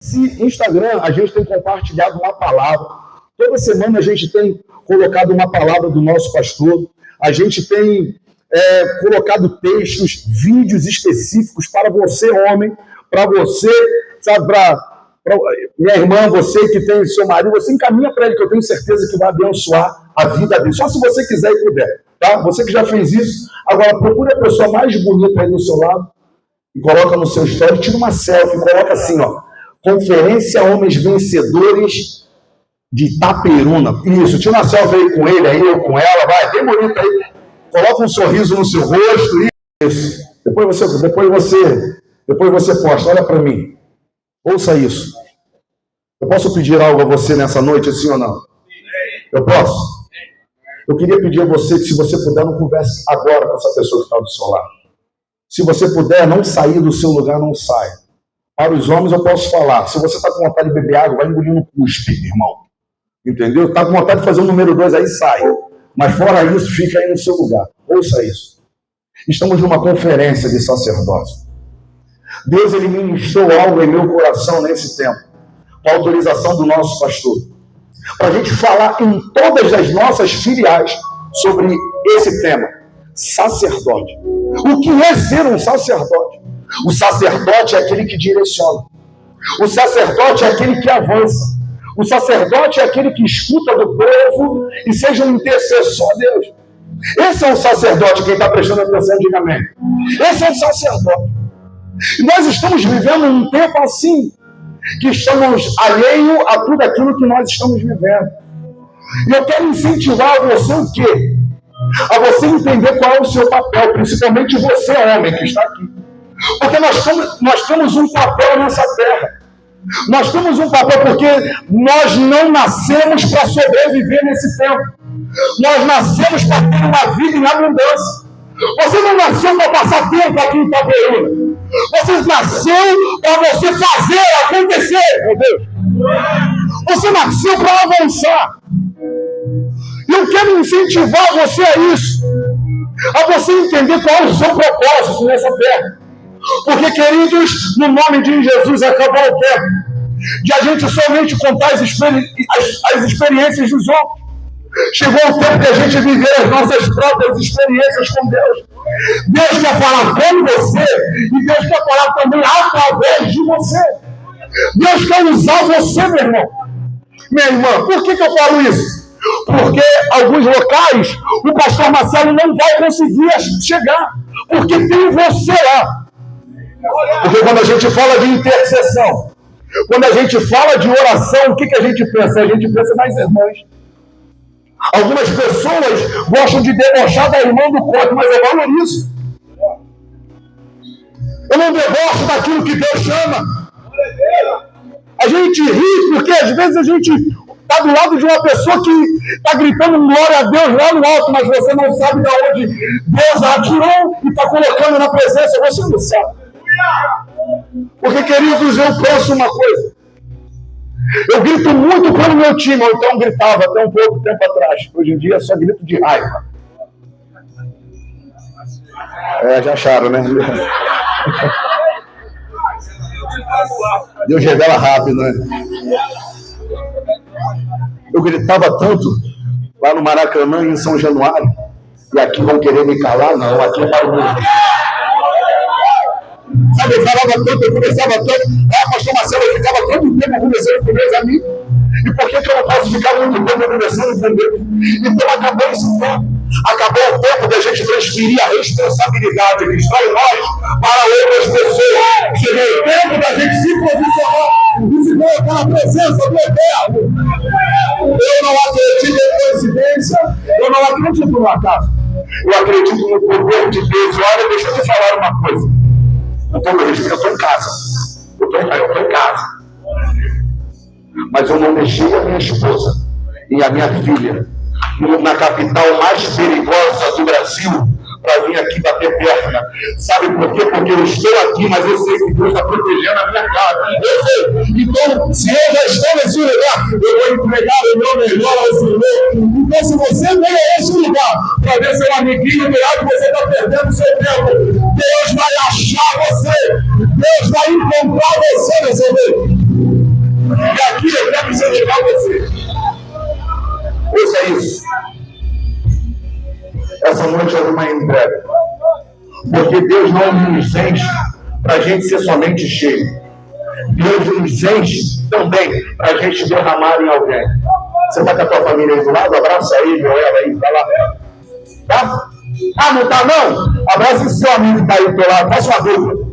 Esse Instagram, a gente tem compartilhado uma palavra. Toda semana a gente tem colocado uma palavra do nosso pastor. A gente tem colocado textos, vídeos específicos para você, homem, para você, sabe, para minha irmã, você que tem seu marido, você encaminha para ele, que eu tenho certeza que vai abençoar a vida dele. Só se você quiser e puder, tá? Você que já fez isso, agora procure a pessoa mais bonita aí do seu lado e coloca no seu story, tira uma selfie, coloca assim, ó, Conferência Homens Vencedores de Itaperuna. Isso, tira uma selfie aí com ele, aí ou com ela, vai, bem bonito aí. Coloca um sorriso no seu rosto, isso. Depois você posta, olha para mim. Ouça isso. Eu posso pedir algo a você nessa noite, sim ou não? Eu posso? Eu queria pedir a você que, se você puder, não converse agora com essa pessoa que está do seu lado. Se você puder não sair do seu lugar, não saia. Para os homens eu posso falar. Se você está com vontade de beber água, vai engolir no cuspe, irmão. Entendeu? Está com vontade de fazer o número 2, aí sai. Mas fora isso, fica aí no seu lugar. Ouça isso. Estamos numa conferência de sacerdócio. Deus, ele ministrou algo em meu coração nesse tempo, com a autorização do nosso pastor, para a gente falar em todas as nossas filiais sobre esse tema, sacerdote. O que é ser um sacerdote? O sacerdote é aquele que direciona. O sacerdote é aquele que avança. O sacerdote é aquele que escuta do povo e seja um intercessor a Deus. Esse é o sacerdote. Quem está prestando atenção, diga amém. Esse é o sacerdote. E nós estamos vivendo um tempo assim, que estamos alheios a tudo aquilo que nós estamos vivendo. E eu quero incentivar você o quê? A você entender qual é o seu papel, principalmente você, homem, que está aqui. Porque nós temos um papel nessa terra. Nós temos um papel porque nós não nascemos para sobreviver nesse tempo. Nós nascemos para ter uma vida em abundância. Você não nasceu para passar tempo aqui em Itaperuna. Você nasceu para você fazer acontecer, meu Deus. Você nasceu para avançar. E eu quero incentivar você a isso. A você entender qual é o seu propósito nessa terra. Porque, queridos, no nome de Jesus, acabou o tempo de a gente somente contar as experiências dos outros. Chegou o tempo de a gente viver as nossas próprias experiências com Deus. Deus quer falar com você e Deus quer falar também através de você. Deus quer usar você, meu irmão. Minha irmã, por que eu falo isso? Porque alguns locais o pastor Marcelo não vai conseguir chegar, porque tem você lá. Porque quando a gente fala de intercessão, quando a gente fala de oração, o que a gente pensa? A gente pensa nas irmãs. Algumas pessoas gostam de debochar da irmã do corpo, mas eu valorizo. Eu não debocho daquilo que Deus chama. A gente ri porque às vezes a gente está do lado de uma pessoa que está gritando glória a Deus lá no alto, mas você não sabe de onde Deus a atirou e está colocando na presença, você não sabe. Porque, queridos, eu penso uma coisa. Eu grito muito pelo meu time, ou então gritava até um pouco tempo atrás. Hoje em dia só grito de raiva. Já acharam, né? Deus revela rápido, né? Eu gritava tanto lá no Maracanã, em São Januário, e aqui vão querer me calar? Não, aqui é barulho. Sabe, eu falava tanto, eu conversava tanto. Pastor Marcelo, eu ficava tanto tempo conversando com meus amigos. E por que eu não posso ficar muito tempo conversando com Deus? Então acabou esse tempo. Acabou o tempo da gente transferir a responsabilidade que está em nós para outras pessoas. Chegou o tempo da gente se posicionar e se colocar na presença do Eterno. Eu não acredito em coincidência, eu não acredito no acaso. Eu acredito no poder de Deus. E olha, deixa eu te falar uma coisa. Eu estou em casa. Eu estou em casa. Mas eu não deixei a minha esposa e a minha filha na capital mais perigosa do Brasil para vir aqui bater perna. Sabe por quê? Porque eu estou aqui, mas eu sei que Deus está protegendo a minha casa. Eu sei. Então, se eu já estou nesse lugar, eu vou entregar o meu melhor ao Senhor. Então, se você vem a esse lugar para ver seu amiguinho do lado, você está perdendo seu tempo. Deus vai achar você. Deus vai encontrar você nesse meio. noite alguma entrega. Porque Deus não nos enche para a gente ser somente cheio. Deus nos enche também para a gente derramar em alguém. Você está com a tua família aí do lado? Abraça ele ou ela aí, vai lá. Tá? Ah, não tá não? Abraça esse seu amigo que está aí do teu lado, faça uma dúvida.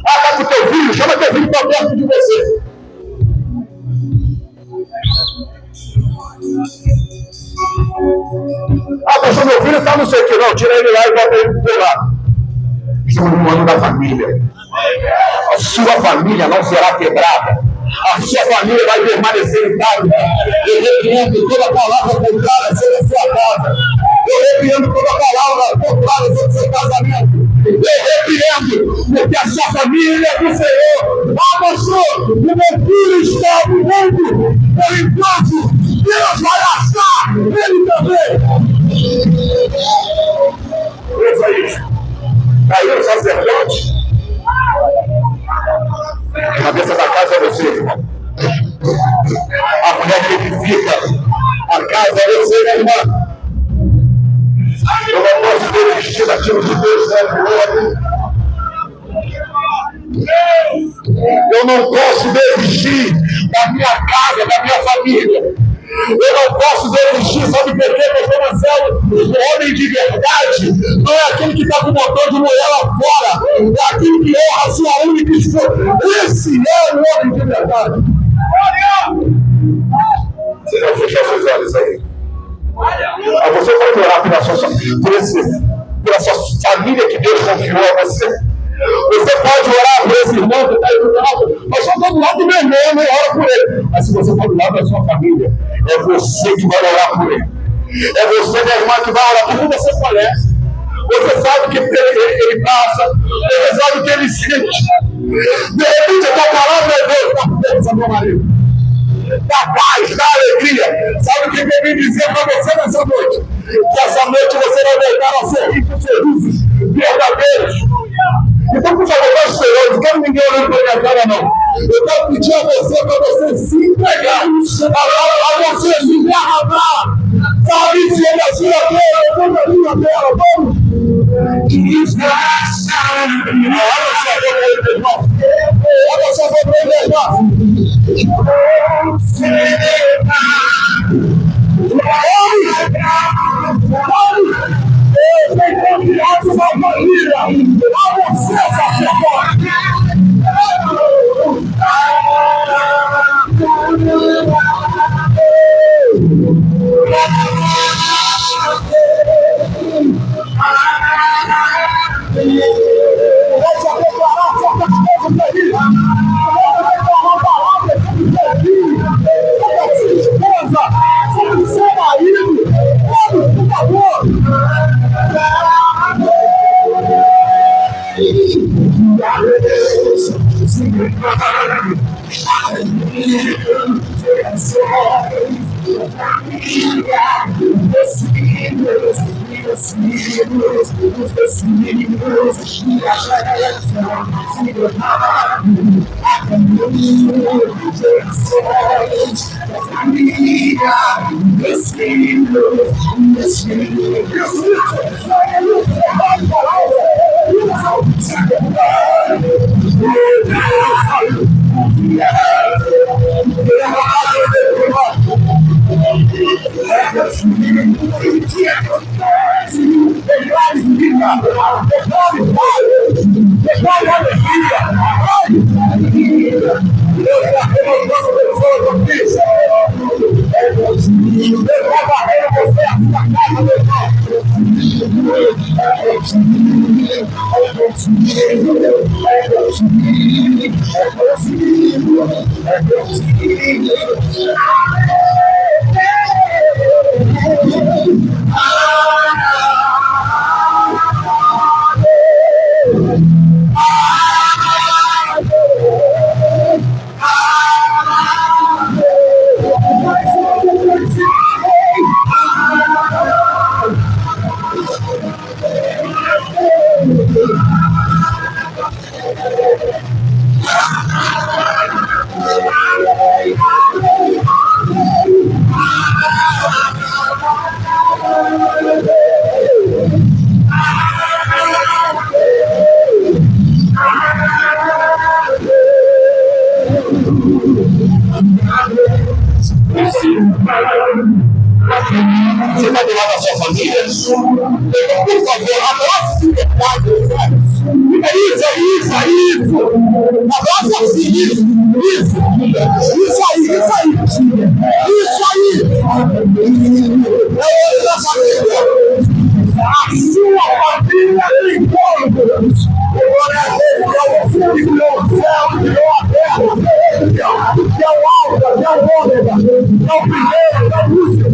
Ah, tá com teu filho? Chama teu filho para perto de você. Ah, pastor, meu filho está não sei o que, não. Tira ele lá e bota ele do teu lado. Estamos no ano da família. A sua família não será quebrada. A sua família vai permanecer intacta. Eu repreendo toda palavra contrária sobre a sua casa. Eu repreendo toda palavra contrária sobre o seu casamento. Eu repreendo, porque a sua família é do Senhor. Ah, pastor, o meu filho está no mundo. Por enquanto, Deus vai achar ele também. Pensa isso. Caiu o sacerdote. A cabeça da casa é você, irmão. A mulher que edifica a casa é você, minha irmã. Eu não posso desistir daquilo que Deus levou. Eu não posso desistir da minha casa, da minha família. Eu não posso desistir, sabe por quê, pastor Marcelo? O homem de verdade não é aquele que está com o motor de mulher lá fora, é aquele que honra a sua única esposa. Esse é o homem de verdade. Você vai fechar seus olhos aí. Você pode orar por essa família que Deus confiou a você. Você pode orar por esse irmão que está aí do lado. Mas só do lado do meu irmão, não ora por ele. Mas se você for do lado da sua família, é você que vai orar por ele. É você, minha irmã, que vai orar porque você conhece. Você sabe o que ele passa. Você sabe o que ele sente. De repente, a tua palavra é Deus, dá força, meu marido. Dá paz, dá alegria. Sabe o que eu vim dizer para você nessa noite? Que essa noite você vai voltar a sorrir com sorrisos verdadeiros. Então, por favor, feche seus olhos. Não quero ninguém olhando para minha cara, não. Eu quero pedir a você para você se entregar, a você se derramar. Sabe, sobre a sua terra, sobre a minha terra. Vamos! Olha só para ele, irmão. Olha só para ele, irmão. Eu tenho confiança na família. A você, sacerdote. Deixa eu declarar sobre as coisas aí. Eu vou declarar palavras sobre o seu filho, sobre a sua esposa, sobre o seu marido. Vamos, por favor. Você vai do lado da sua família? Por favor, abraça de verdade. É isso. Abraça assim, isso aí. É o olho da família. A sua família tem Deus. Glória a Deus, que é o filho, que é o céu, que é a terra, que é o alfa, que é o ômega, que é o primeiro, que é o último.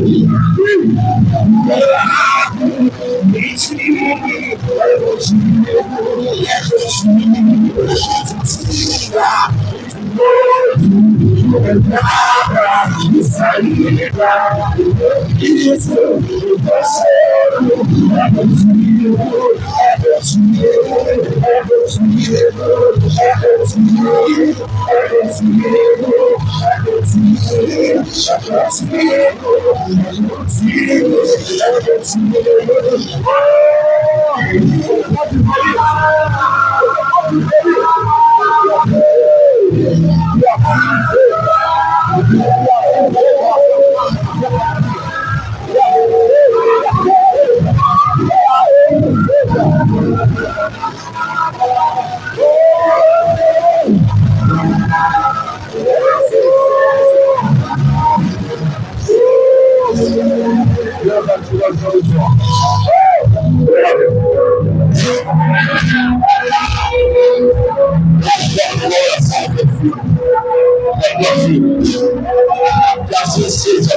Que assim seja.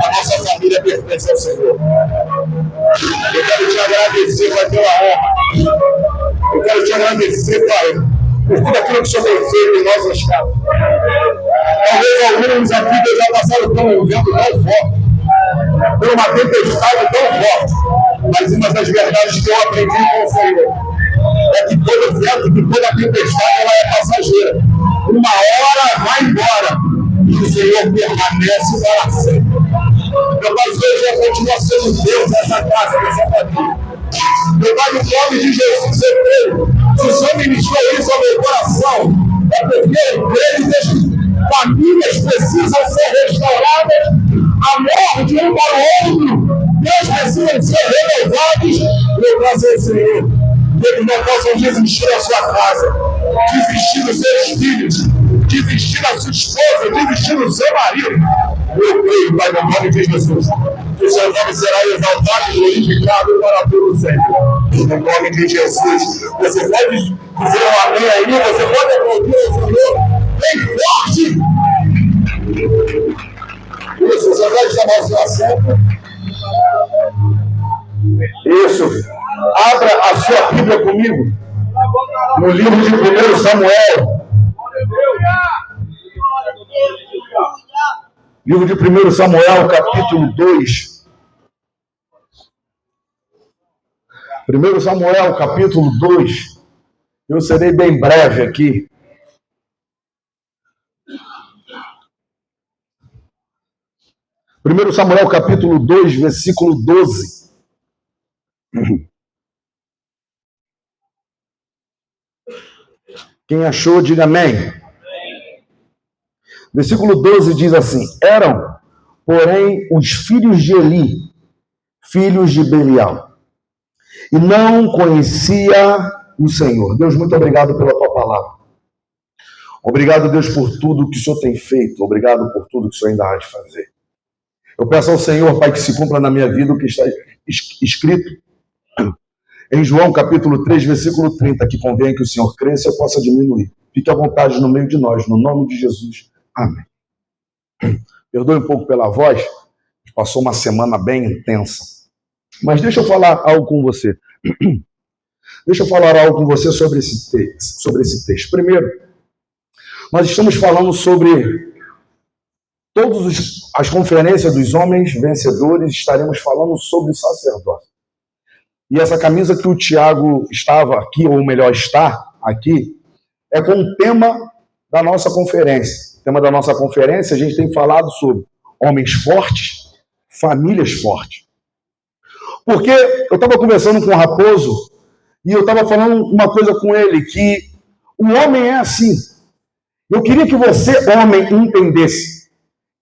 A nossa família pertence ao Senhor. Eu quero te agradecer, Pai, pela honra. Eu quero te agradecer, Pai, por tudo aquilo que o Senhor tem feito em nossas casas. Talvez alguns aqui já passaram por um vento tão forte, por uma tempestade tão forte, mas uma das verdades que eu aprendi com o Senhor é que todo vento, que toda tempestade, ela é passageira. Uma hora vai embora e o Senhor permanece para sempre. Meu Pai, Deus continua sendo Deus nessa casa, nessa família. Meu Pai, no nome de Jesus, eu creio. Se o Senhor ministrou isso ao meu coração, é porque eu creio que as famílias precisam ser restauradas, amor de um para o outro, Deus precisam ser renovados. Eu peço ao Senhor que eles não possam desistir da sua casa, desistir dos seus filhos, desistir da sua esposa, desistir do seu marido. Eu creio, Pai, no nome de Jesus, que o seu nome será exaltado e glorificado para todo sempre. No nome de Jesus, você pode dizer um amém aí, você pode aplaudir o Senhor bem forte. Isso, você vai chamar o seu assento. Isso. Abra a sua Bíblia comigo no livro de 1 Samuel. Livro de 1 Samuel, capítulo 2. 1 Samuel, capítulo 2. Eu serei bem breve aqui. Primeiro Samuel, capítulo 2, versículo 12. Quem achou, diga amém. Versículo 12 diz assim: eram, porém, os filhos de Eli, filhos de Belial, e não conhecia o Senhor. Deus, muito obrigado pela tua palavra. Obrigado, Deus, por tudo que o Senhor tem feito. Obrigado por tudo que o Senhor ainda há de fazer. Eu peço ao Senhor, Pai, que se cumpra na minha vida o que está escrito em João, capítulo 3, versículo 30, que convém que o Senhor cresça e eu possa diminuir. Fique à vontade no meio de nós, no nome de Jesus. Amém. Perdoe um pouco pela voz, passou uma semana bem intensa. Mas deixa eu falar algo com você. Deixa eu falar algo com você sobre esse texto. Primeiro, nós estamos falando sobre todas as conferências dos homens vencedores, estaremos falando sobre o sacerdócio. E essa camisa que o Tiago estava aqui, ou melhor, está aqui, é com o tema da nossa conferência. O tema da nossa conferência, a gente tem falado sobre homens fortes, famílias fortes. Porque eu estava conversando com o Raposo e eu estava falando uma coisa com ele, que o homem é assim. Eu queria que você, homem, entendesse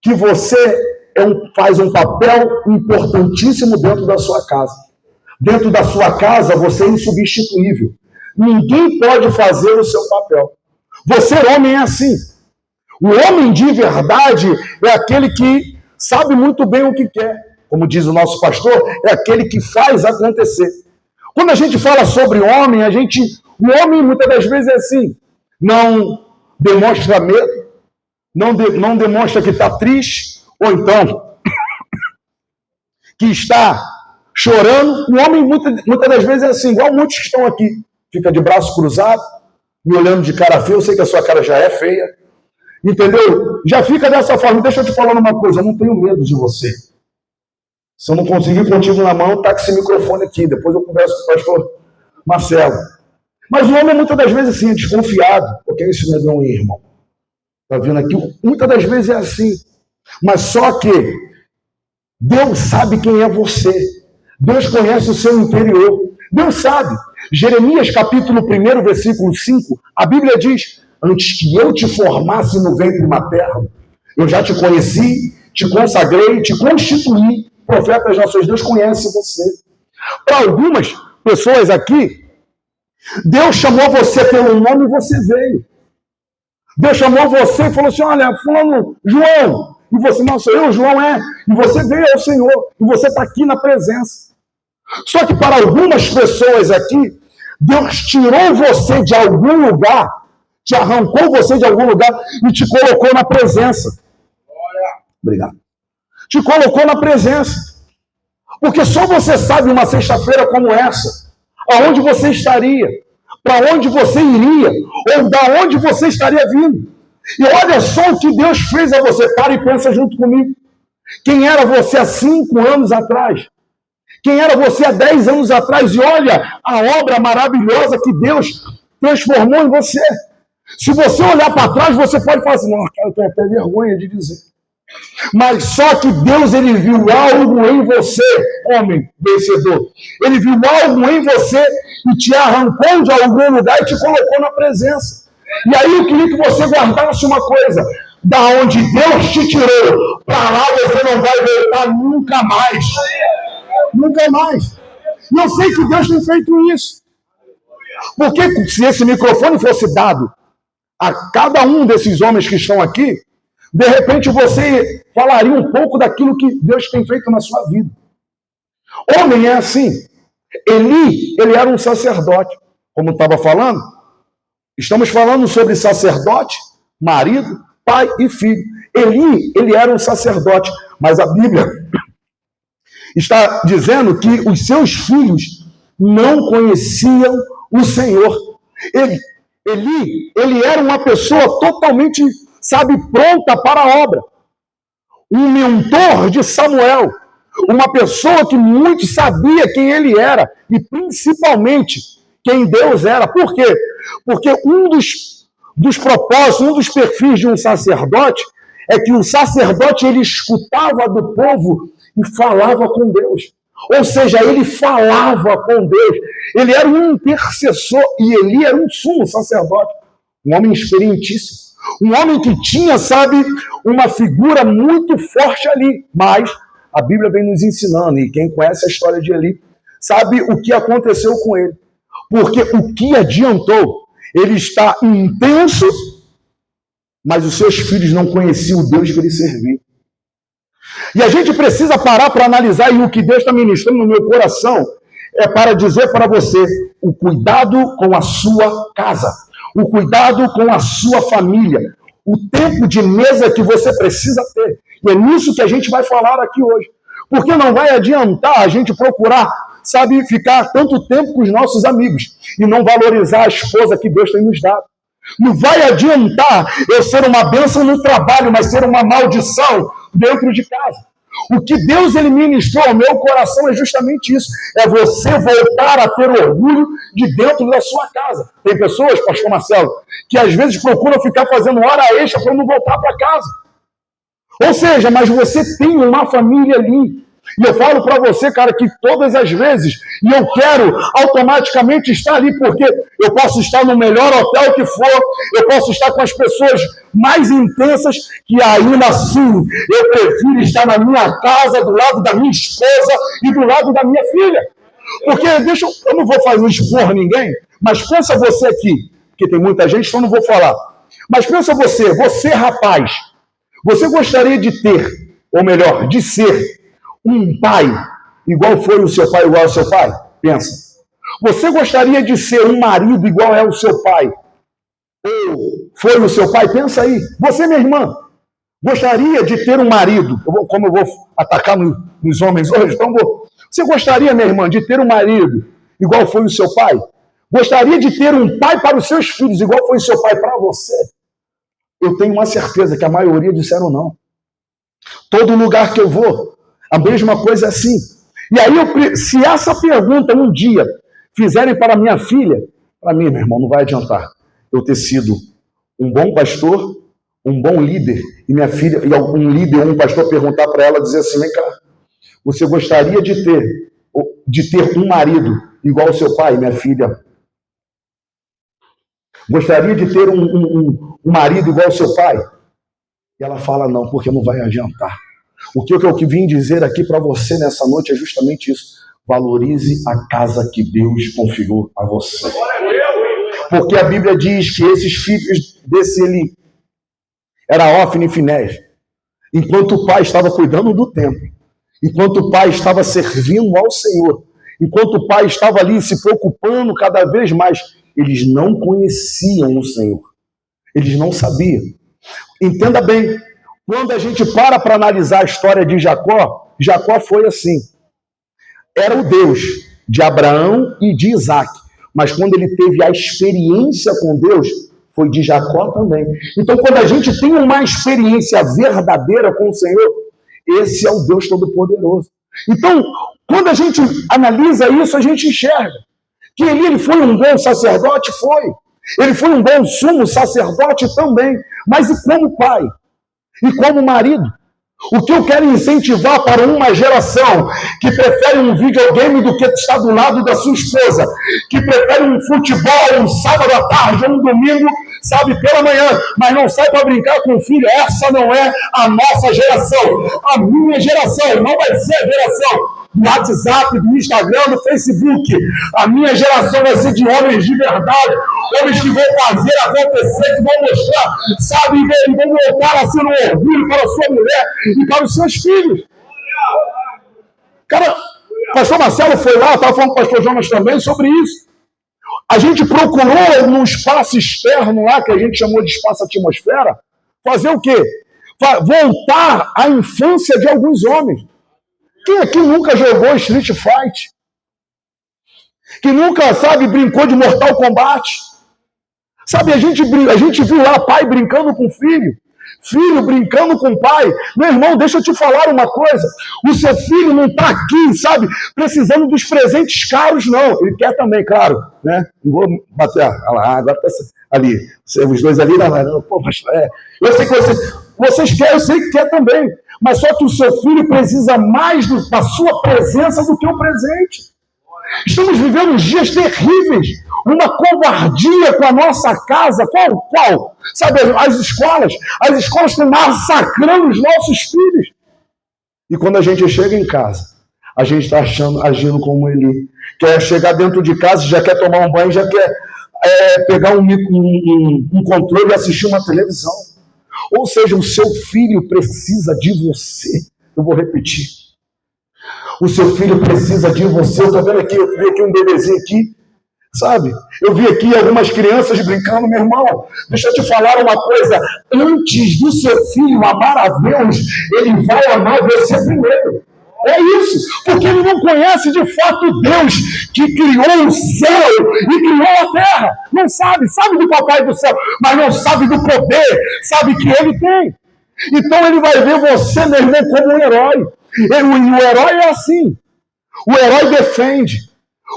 que você faz um papel importantíssimo dentro da sua casa. Dentro da sua casa, você é insubstituível. Ninguém pode fazer o seu papel. Você, homem, é assim. O homem de verdade é aquele que sabe muito bem o que quer. Como diz o nosso pastor, é aquele que faz acontecer. Quando a gente fala sobre homem, o homem muitas das vezes é assim. Não demonstra medo, não demonstra que está triste, ou então que está chorando. O homem muitas das vezes é assim, igual muitos que estão aqui. Fica de braço cruzado, me olhando de cara feia. Eu sei que a sua cara já é feia. Entendeu? Já fica dessa forma. Deixa eu te falar uma coisa, eu não tenho medo de você. Se eu não conseguir contigo na mão, tá com esse microfone aqui. Depois eu converso com o pastor Marcelo. Mas o homem muitas das vezes assim, é desconfiado. Porque esse negão aí, irmão? Tá vendo aqui? Muitas das vezes é assim. Mas só que Deus sabe quem é você. Deus conhece o seu interior. Deus sabe. Jeremias capítulo 1, versículo 5, a Bíblia diz: antes que eu te formasse no ventre materno, eu já te conheci, te consagrei, te constituí. Profeta das Nações, Deus conhece você. Para algumas pessoas aqui, Deus chamou você pelo nome e você veio. Deus chamou você e falou assim: olha, fulano, João. E você, não, sou eu, João, é. E você veio ao Senhor. E você está aqui na presença. Só que para algumas pessoas aqui, Deus tirou você de algum lugar, te arrancou você de algum lugar e te colocou na presença. Obrigado. Te colocou na presença. Porque só você sabe uma sexta-feira como essa, aonde você estaria, para onde você iria, ou da onde você estaria vindo. E olha só o que Deus fez a você. Para e pensa junto comigo. Quem era você há 5 anos atrás? Quem era você há 10 anos atrás? E olha a obra maravilhosa que Deus transformou em você. Se você olhar para trás, você pode falar assim: não, cara, eu tenho até vergonha de dizer. Mas só que Deus, ele viu algo em você, homem vencedor. Ele viu algo em você e te arrancou de algum lugar e te colocou na presença. E aí eu queria que você guardasse uma coisa: da onde Deus te tirou, para lá você não vai voltar nunca mais. Nunca mais. E eu sei que Deus tem feito isso. Porque se esse microfone fosse dado a cada um desses homens que estão aqui, de repente você falaria um pouco daquilo que Deus tem feito na sua vida. Homem é assim. Eli, ele era um sacerdote. Como estava falando, estamos falando sobre sacerdote, marido, pai e filho. Eli, ele era um sacerdote, mas a Bíblia está dizendo que os seus filhos não conheciam o Senhor. Eli, ele era uma pessoa totalmente, pronta para a obra. Um mentor de Samuel. Uma pessoa que muito sabia quem ele era e principalmente quem Deus era. Por quê? Porque um dos propósitos, um dos perfis de um sacerdote é que o sacerdote, ele escutava do povo e falava com Deus. Ou seja, ele falava com Deus. Ele era um intercessor e ele era um sumo sacerdote. Um homem experientíssimo. Um homem que tinha, uma figura muito forte ali. Mas a Bíblia vem nos ensinando, e quem conhece a história de Eli sabe o que aconteceu com ele. Porque o que adiantou? Ele está intenso, mas os seus filhos não conheciam o Deus que ele servia. E a gente precisa parar para analisar, e o que Deus está ministrando no meu coração é para dizer para você: o cuidado com a sua casa, o cuidado com a sua família, o tempo de mesa que você precisa ter. E é nisso que a gente vai falar aqui hoje. Porque não vai adiantar a gente procurar, ficar tanto tempo com os nossos amigos e não valorizar a esposa que Deus tem nos dado. Não vai adiantar eu ser uma bênção no trabalho, mas ser uma maldição dentro de casa. O que Deus ele ministrou ao meu coração é justamente isso. É você voltar a ter orgulho de dentro da sua casa. Tem pessoas, pastor Marcelo, que às vezes procuram ficar fazendo hora extra para não voltar para casa. Ou seja, mas você tem uma família ali. E eu falo para você, cara, que todas as vezes, e eu quero automaticamente estar ali, porque eu posso estar no melhor hotel que for, eu posso estar com as pessoas mais intensas, que ainda assim eu prefiro estar na minha casa, do lado da minha esposa e do lado da minha filha. Porque, eu não vou expor ninguém, mas pensa você aqui, porque tem muita gente, então eu não vou falar. Mas pensa você rapaz, você gostaria de ter, ou melhor, de ser um pai igual foi o seu pai, igual ao seu pai? Pensa. Você gostaria de ser um marido igual é o seu pai? Ou foi o seu pai? Pensa aí. Você, minha irmã, gostaria de ter um marido? Como eu vou atacar nos homens hoje, então você gostaria, minha irmã, de ter um marido igual foi o seu pai? Gostaria de ter um pai para os seus filhos igual foi o seu pai para você? Eu tenho uma certeza que a maioria disseram não. Todo lugar que eu vou, a mesma coisa é assim. E aí, se essa pergunta um dia fizerem para minha filha, para mim, meu irmão, não vai adiantar eu ter sido um bom pastor, um bom líder, e minha filha, e um líder ou um pastor perguntar para ela, dizer assim, vem cá, você gostaria de ter um marido igual ao seu pai, minha filha? Gostaria de ter um marido igual ao seu pai? E ela fala não, porque não vai adiantar. O que eu vim dizer aqui para você nessa noite é justamente isso. Valorize a casa que Deus confiou a você. Porque a Bíblia diz que esses filhos desse Eli era Hófni e Finés. Enquanto o pai estava cuidando do templo, enquanto o pai estava servindo ao Senhor, enquanto o pai estava ali se preocupando cada vez mais, eles não conheciam o Senhor. Eles não sabiam. Entenda bem, quando a gente para analisar a história de Jacó, Jacó foi assim. Era o Deus de Abraão e de Isaac. Mas quando ele teve a experiência com Deus, foi de Jacó também. Então, quando a gente tem uma experiência verdadeira com o Senhor, esse é o Deus Todo-Poderoso. Então, quando a gente analisa isso, a gente enxerga que ele foi um bom sacerdote? Foi. Ele foi um bom sumo sacerdote também. Mas e como pai? E como marido? O que eu quero incentivar para uma geração que prefere um videogame do que estar do lado da sua esposa, que prefere um futebol um sábado à tarde ou um domingo, sabe, pela manhã, mas não sai para brincar com o filho. Essa não é a nossa geração. A minha geração não vai ser a geração do WhatsApp, do Instagram, do Facebook. A minha geração vai ser de homens de verdade, homens que vão fazer acontecer, que vão mostrar, sabe, e vão voltar a ser um orgulho para a sua mulher e para os seus filhos. Cara, o pastor Marcelo foi lá, estava falando com o pastor Jonas também sobre isso. A gente procurou num espaço externo lá, que a gente chamou de espaço atmosfera, fazer o quê? Voltar à infância de alguns homens. Quem aqui nunca jogou Street Fight? Que nunca, sabe, brincou de Mortal Kombat? Sabe, a gente viu lá pai brincando com filho brincando com o pai. Meu irmão, deixa eu te falar uma coisa. O seu filho não está aqui, sabe, precisando dos presentes caros, não. Ele quer também, claro, né? Não vou bater. Agora está ali. Os dois ali, não, pô, mas eu sei que vocês querem, eu sei que quer também. Mas só que o seu filho precisa mais da sua presença do que o presente. Estamos vivendo dias terríveis. Uma covardia com a nossa casa. Qual? Sabe, as escolas estão massacrando os nossos filhos. E quando a gente chega em casa, a gente está agindo como ele. Quer chegar dentro de casa, já quer tomar um banho, já quer pegar um controle e assistir uma televisão. Ou seja, o seu filho precisa de você. Eu vou repetir. O seu filho precisa de você. Eu estou vendo aqui, eu vi aqui um bebezinho aqui, sabe? Eu vi aqui algumas crianças brincando, meu irmão. Deixa eu te falar uma coisa. Antes do seu filho amar a Deus, ele vai amar você primeiro. É isso, porque ele não conhece de fato Deus que criou o céu e criou a terra. Não sabe do papai do céu, mas não sabe do poder, sabe que ele tem. Então ele vai ver você, meu irmão, como um herói. E o herói é assim. O herói defende.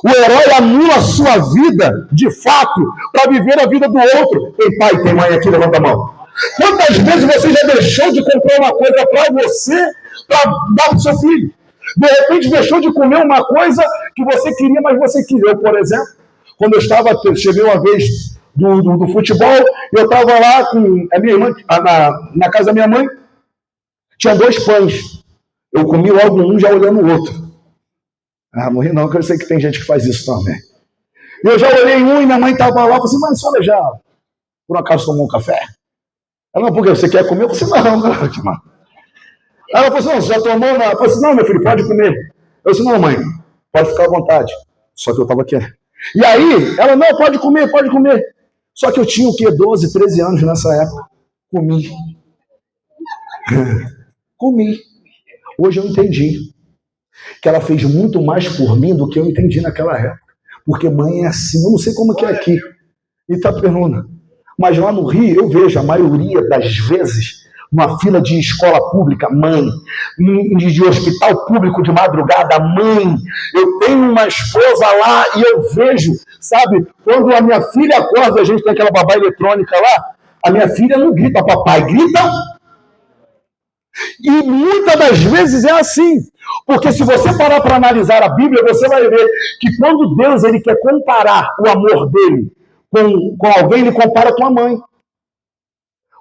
O herói anula a sua vida, de fato, para viver a vida do outro. Tem pai, tem mãe aqui, levanta a mão. Quantas vezes você já deixou de comprar uma coisa para você, para dar para o seu filho? De repente deixou de comer uma coisa que você queria, mas você queria. Eu, por exemplo, quando cheguei uma vez do futebol, eu estava lá com a minha irmã, na casa da minha mãe, tinha 2 pães. Eu comi logo um, já olhando o outro. Ah, morri não, porque eu sei que tem gente que faz isso também. Eu já olhei um e minha mãe estava lá, eu falei assim, mas a senhora já, por acaso, tomou um café? Ela, não, porque você quer comer? Eu falei assim, não. Ela falou assim, não, você já tomou? Não. Eu falei assim, não, meu filho, pode comer. Eu disse, não, mãe, pode ficar à vontade. Só que eu estava querendo. E aí, ela, não, pode comer. Só que eu tinha o quê? 12, 13 anos nessa época. Comi. Hoje eu entendi que ela fez muito mais por mim do que eu entendi naquela época. Porque mãe é assim, eu não sei como que é aqui, Itaperuna. Mas lá no Rio, eu vejo a maioria das vezes, uma fila de escola pública, mãe, de hospital público de madrugada, mãe. Eu tenho uma esposa lá e eu vejo, sabe, quando a minha filha acorda, a gente tem aquela babá eletrônica lá, a minha filha não grita, papai, grita. E muitas das vezes é assim. Porque se você parar para analisar a Bíblia, você vai ver que quando Deus ele quer comparar o amor dele com alguém, ele compara com a mãe.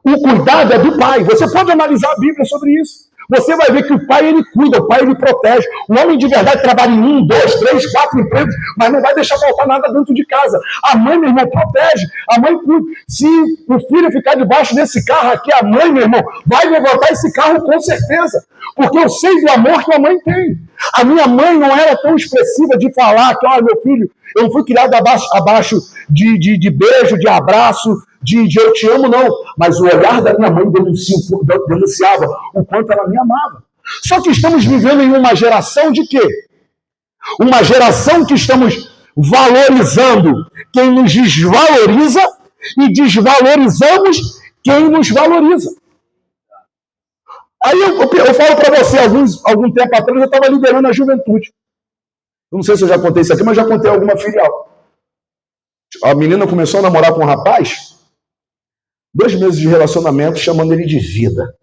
O cuidado é do pai. Você pode analisar a Bíblia sobre isso. Você vai ver que o pai ele cuida, o pai ele protege. O homem de verdade trabalha em 1, 2, 3, 4 empregos, mas não vai deixar faltar nada dentro de casa. A mãe, meu irmão, protege. A mãe cuida. Se o filho ficar debaixo desse carro aqui, a mãe, meu irmão, vai levantar esse carro com certeza. Porque eu sei do amor que a mãe tem. A minha mãe não era tão expressiva de falar que, olha, meu filho, eu não fui criado abaixo de beijo, de abraço, de eu te amo, não. Mas o olhar da minha mãe denunciava o quanto ela me amava. Só que estamos vivendo em uma geração de quê? Uma geração que estamos valorizando quem nos desvaloriza e desvalorizamos quem nos valoriza. Aí eu falo para você, algum tempo atrás, eu estava liderando a juventude. Eu não sei se eu já contei isso aqui, mas já contei alguma filial. A menina começou a namorar com um rapaz, 2 meses de relacionamento, chamando ele de vida.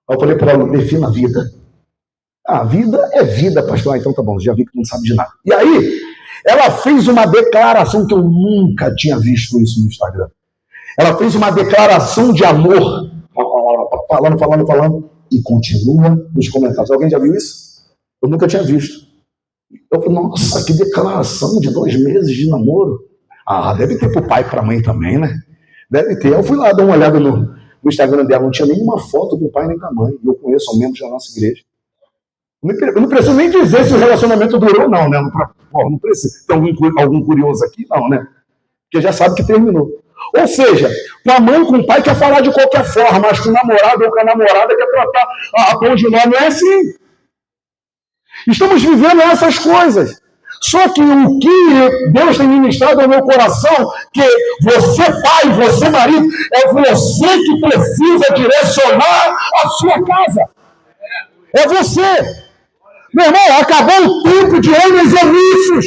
Aí eu falei para ela, defina a vida. Ah, vida é vida, pastor. Ah, então tá bom, já vi que não sabe de nada. E aí, ela fez uma declaração que eu nunca tinha visto isso no Instagram. Ela fez uma declaração de amor, falando, e continua nos comentários. Alguém já viu isso? Eu nunca tinha visto. Eu falei, nossa, que declaração de 2 meses de namoro. Ah, deve ter pro pai e pra mãe também, né? Deve ter. Eu fui lá dar uma olhada no Instagram dela, não tinha nenhuma foto do pai nem da mãe. Eu conheço ao membros da nossa igreja. Eu não preciso nem dizer se o relacionamento durou ou não, né? Não precisa. Tem algum curioso aqui? Não, né? Porque já sabe que terminou. Ou seja, com a mãe, com o pai, quer falar de qualquer forma, mas com o namorado ou com a namorada quer tratar a pão de nó. Não é assim. Estamos vivendo essas coisas. Só que o que Deus tem ministrado ao meu coração, que você pai, você marido, é você que precisa direcionar a sua casa. É você. Meu irmão, acabou o tempo de homens omissos,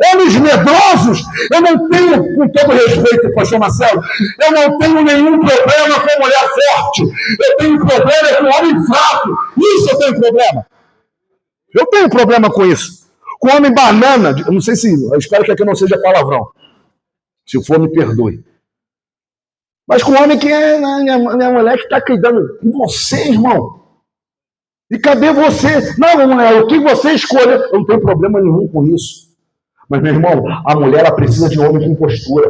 homens medrosos. Eu não tenho, com todo respeito, pastor Marcelo, eu não tenho nenhum problema com mulher forte. Eu tenho problema com homem fraco. Isso eu tenho problema. Eu tenho problema com isso. Com homem banana, eu não sei se, eu espero que aqui não seja palavrão. Se for, me perdoe. Mas com homem que é minha mulher que está cuidando. E você, irmão? E cadê você? Não, mulher, o que você escolha? Eu não tenho problema nenhum com isso. Mas, meu irmão, a mulher ela precisa de homem com postura.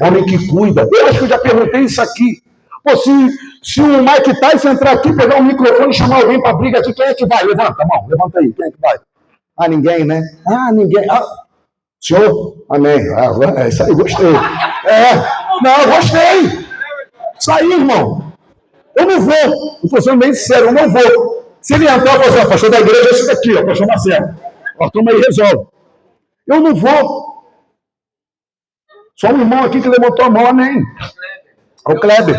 Homem que cuida. Eu acho que eu já perguntei isso aqui. Pô, se o Mike Tyson entrar aqui, pegar um microfone e chamar alguém para briga aqui, quem é que vai? Levanta a mão, levanta aí, quem é que vai? Ah, ninguém, né? Ah, ninguém. Ah, senhor? Amém. Ah, isso aí, gostei. Não, gostei. Isso aí, irmão. Eu não vou. Eu estou sendo bem sincero, eu não vou. Se ele entrar, eu vou dizer, pastor da igreja é esse daqui, ó, pastor Marcelo. Ó, toma aí, resolve. Eu não vou. Só um irmão aqui que levantou a mão, amém. É o Kleber.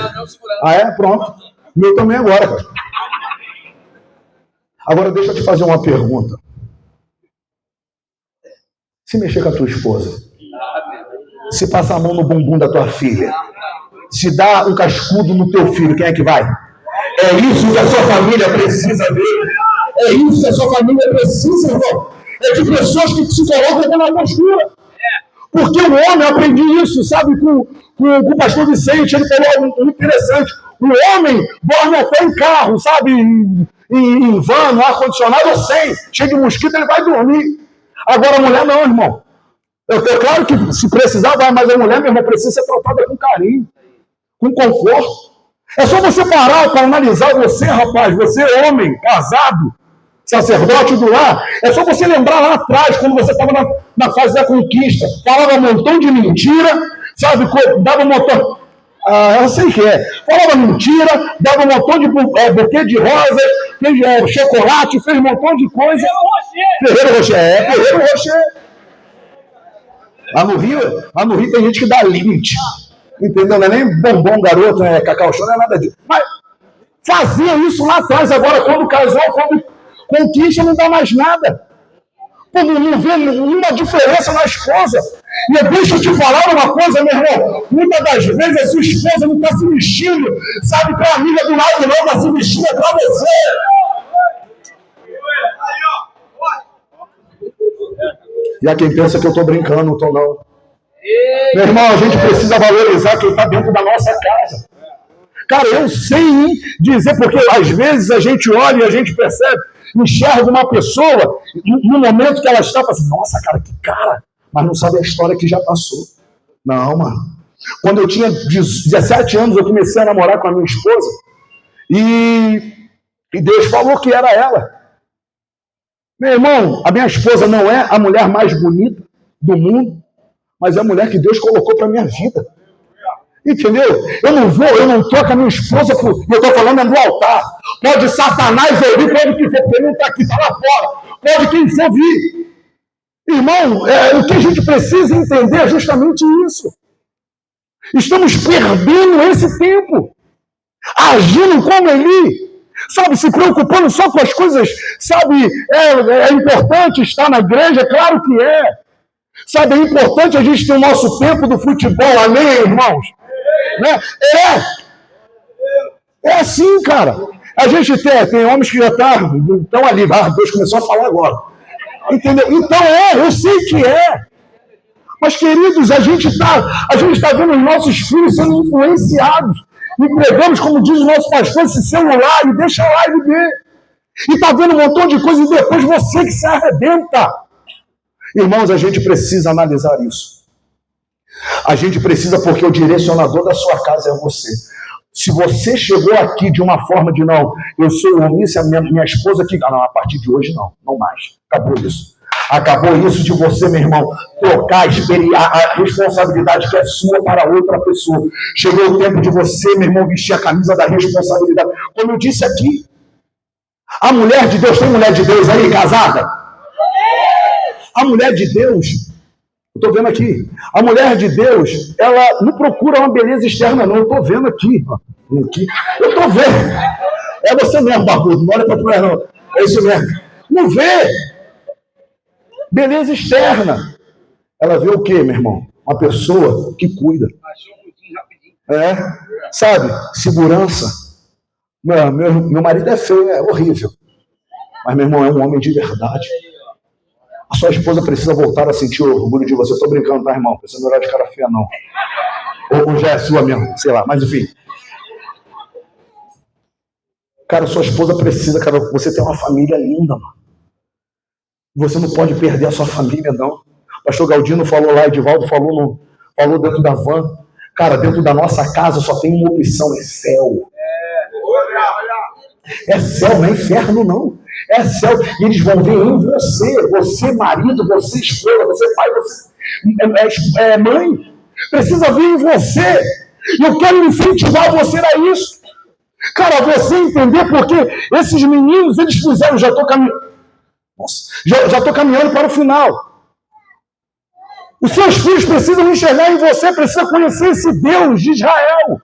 Ah, é? Pronto. O meu também agora, cara. Agora deixa eu te fazer uma pergunta. Se mexer com a tua esposa, se passar a mão no bumbum da tua filha, se dá um cascudo no teu filho, quem é que vai? É isso que a sua família precisa ver. É isso que a sua família precisa, irmão. É de pessoas que se colocam na postura. Porque o homem, eu aprendi isso, sabe, com o pastor Vicente, ele falou algo interessante. O homem dorme até em carro, sabe, em van, no ar-condicionado ou sem, cheio de mosquito, ele vai dormir. Agora a mulher não, irmão. Claro que se precisar, vai, mas a mulher, meu irmão, precisa ser tratada com carinho, com conforto. É só você parar para analisar você, rapaz, você homem, casado, sacerdote do lar, é só você lembrar lá atrás, quando você estava na fase da conquista, falava um montão de mentira, sabe, dava um montão... eu sei que é. Falava mentira, dava um montão de buquê de rosas, fez chocolate, fez um montão de coisa. Ferreiro Rocher. Ferreiro Rocher. Lá no Rio tem gente que dá limite. Entendeu? Não é nem bombom, garoto, não é cacau show, não é nada disso. Mas fazia isso lá atrás, agora quando casou, quando conquista, não dá mais nada. Quando não vê nenhuma diferença na esposa. E deixa eu te falar uma coisa, meu irmão. Muitas das vezes a sua esposa não está se vestindo, sabe, para a amiga do lado, não, está se vestindo para você. E há quem pensa que eu estou brincando, não estou não. Meu irmão, a gente precisa valorizar quem está dentro da nossa casa. Cara, eu sei dizer, porque às vezes a gente olha e a gente percebe, enxerga uma pessoa, no momento que ela está, fala assim, nossa, cara, que cara, mas não sabe a história que já passou. Não, mano. Quando eu tinha 17 anos, eu comecei a namorar com a minha esposa, e Deus falou que era ela. Meu irmão, a minha esposa não é a mulher mais bonita do mundo, mas é a mulher que Deus colocou para a minha vida. Entendeu? Eu não troco a minha esposa por... Eu estou falando do altar. Pode Satanás ouvir, pode quem for, porque não está aqui, está lá fora. Pode quem for vir. Irmão, o que a gente precisa entender é justamente isso. Estamos perdendo esse tempo. Agindo como Eli. Sabe, se preocupando só com as coisas, sabe, é importante estar na igreja, claro que é. Sabe, é importante a gente ter o nosso tempo do futebol, amém, irmãos? Né? É assim, cara. A gente tem homens que já estão ali. Deus começou a falar agora. Entendeu? Então eu sei que é. Mas, queridos, a gente está vendo os nossos filhos sendo influenciados. E pregamos, como diz o nosso pastor, esse celular e deixa lá e ver. E está vendo um montão de coisa e depois você que se arrebenta. Irmãos, a gente precisa analisar isso. A gente precisa, porque o direcionador da sua casa é você. Se você chegou aqui de uma forma de não, eu sou o homem, a minha esposa aqui, não, a partir de hoje não mais. Acabou isso. Acabou isso de você, meu irmão, trocar a responsabilidade que é sua para outra pessoa. Chegou o tempo de você, meu irmão, vestir a camisa da responsabilidade. Como eu disse aqui, a mulher de Deus, tem mulher de Deus aí, casada? A mulher de Deus, eu estou vendo aqui, a mulher de Deus, ela não procura uma beleza externa, não. Eu estou vendo aqui. Eu estou vendo. É você mesmo, barbudo, não olha para a mulher, não. É isso mesmo. Não vê beleza externa. Ela vê o quê, meu irmão? Uma pessoa que cuida. Sabe? Segurança. Meu marido é feio, é horrível. Mas, meu irmão, é um homem de verdade. A sua esposa precisa voltar a sentir o orgulho de você. Eu estou brincando, tá, irmão? Precisa melhorar de cara feia, não. Ou já é sua mesmo, sei lá. Mas, enfim. Cara, sua esposa precisa, cara. Você tem uma família linda, mano. Você não pode perder a sua família, não. O pastor Galdino falou lá, Edivaldo falou dentro da van. Cara, dentro da nossa casa só tem uma opção, é céu. É céu, não é inferno, não. É céu. E eles vão ver em você marido, você esposa, você pai, você mãe. Precisa ver em você. E eu quero incentivar você a isso. Cara, você entender porque esses meninos, eles fizeram, já estou caminhando para o final. Os seus filhos precisam enxergar em você, precisam conhecer esse Deus de Israel.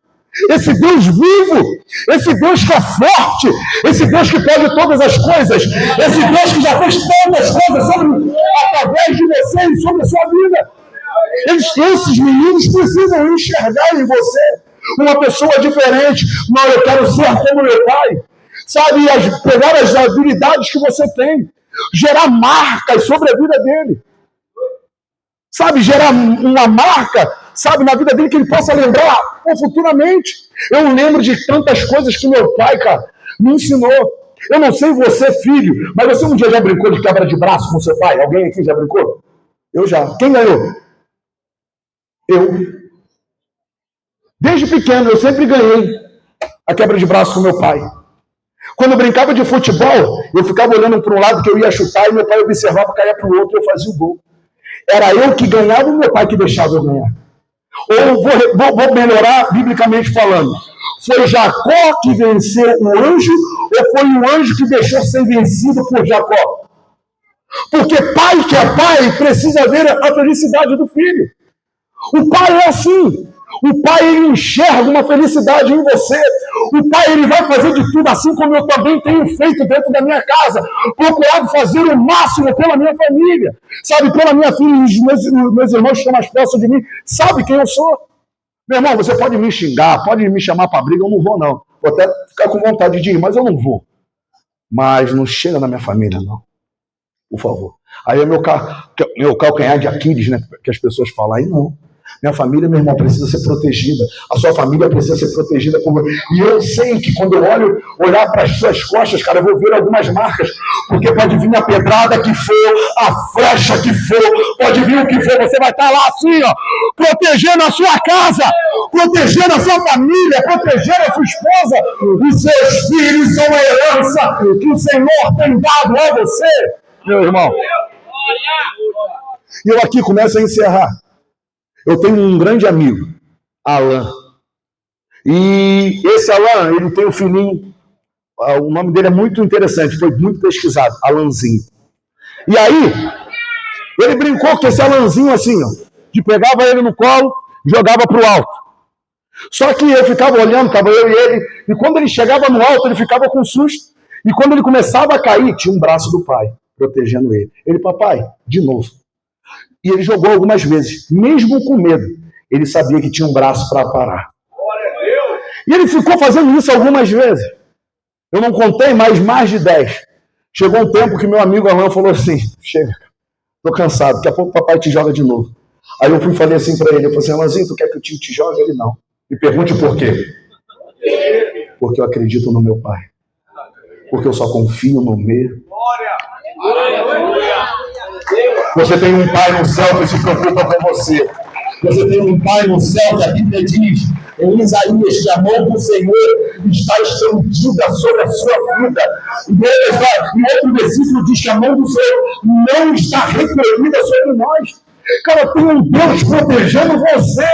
Esse Deus vivo, esse Deus que é forte, esse Deus que pode todas as coisas, esse Deus que já fez todas as coisas através de você e sobre a sua vida. Esses meninos precisam enxergar em você uma pessoa diferente. Não, eu quero ser como meu pai. sabe, pegar as habilidades que você tem, gerar marcas sobre a vida dele. Sabe, gerar uma marca, sabe, na vida dele que ele possa lembrar futuramente. Eu lembro de tantas coisas que meu pai, cara, me ensinou. Eu não sei você, filho, mas você um dia já brincou de quebra de braço com seu pai? Alguém aqui já brincou? Eu já. Quem ganhou? Eu. Desde pequeno, eu sempre ganhei a quebra de braço com meu pai. Quando eu brincava de futebol, eu ficava olhando para um lado que eu ia chutar e meu pai observava, caía para o outro e eu fazia o gol. Era eu que ganhava e meu pai que deixava eu ganhar. Ou vou melhorar, biblicamente falando. Foi Jacó que venceu o anjo ou foi o anjo que deixou ser vencido por Jacó? Porque pai que é pai precisa ver a felicidade do filho. O pai é assim. O pai, ele enxerga uma felicidade em você. O pai, ele vai fazer de tudo, assim como eu também tenho feito dentro da minha casa. Procurado fazer o máximo pela minha família. Sabe, pela minha filha. Os meus irmãos que estão mais próximos de mim. Sabe quem eu sou? Meu irmão, você pode me xingar, pode me chamar para briga, eu não vou não. Vou até ficar com vontade de ir, mas eu não vou. Mas não chega na minha família, não. Por favor. Aí é meu calcanhar de Aquiles, né? Que as pessoas falam, aí não. Minha família, meu irmão, precisa ser protegida. A sua família precisa ser protegida por você. E eu sei que quando eu olhar para as suas costas, cara, eu vou ver algumas marcas. Porque pode vir a pedrada que for, a flecha que for, pode vir o que for. Você vai estar lá assim, ó, protegendo a sua casa, protegendo a sua família, protegendo a sua esposa. Os seus filhos são a herança que o Senhor tem dado a você, meu irmão. E eu aqui começo a encerrar. Eu tenho um grande amigo, Alan. E esse Alan, ele tem um filhinho, o nome dele é muito interessante, foi muito pesquisado, Alanzinho. E aí, ele brincou com esse Alanzinho assim, ó, de pegava ele no colo, jogava para o alto. Só que eu ficava olhando, estava eu e ele, e quando ele chegava no alto, ele ficava com susto. E quando ele começava a cair, tinha um braço do pai, protegendo ele. Ele, papai, de novo. E ele jogou algumas vezes, mesmo com medo. Ele sabia que tinha um braço para parar. E ele ficou fazendo isso algumas vezes. Eu não contei, mas mais de 10. Chegou um tempo que meu amigo Alan falou assim, chega, tô cansado, daqui a pouco o papai te joga de novo. Aí eu fui e falei assim para ele, eu falei assim, Alanzinho, tu quer que o tio te jogue? Ele não. Me pergunte por quê. Porque eu acredito no meu pai. Porque eu só confio no meu. Você tem um pai no céu que se preocupa com você. Você tem um pai no céu que a Bíblia diz em Isaías que a mão do Senhor está estendida sobre a sua vida. E outro versículo diz que a mão do Senhor não está recolhida sobre nós. Cara, tem um Deus protegendo você,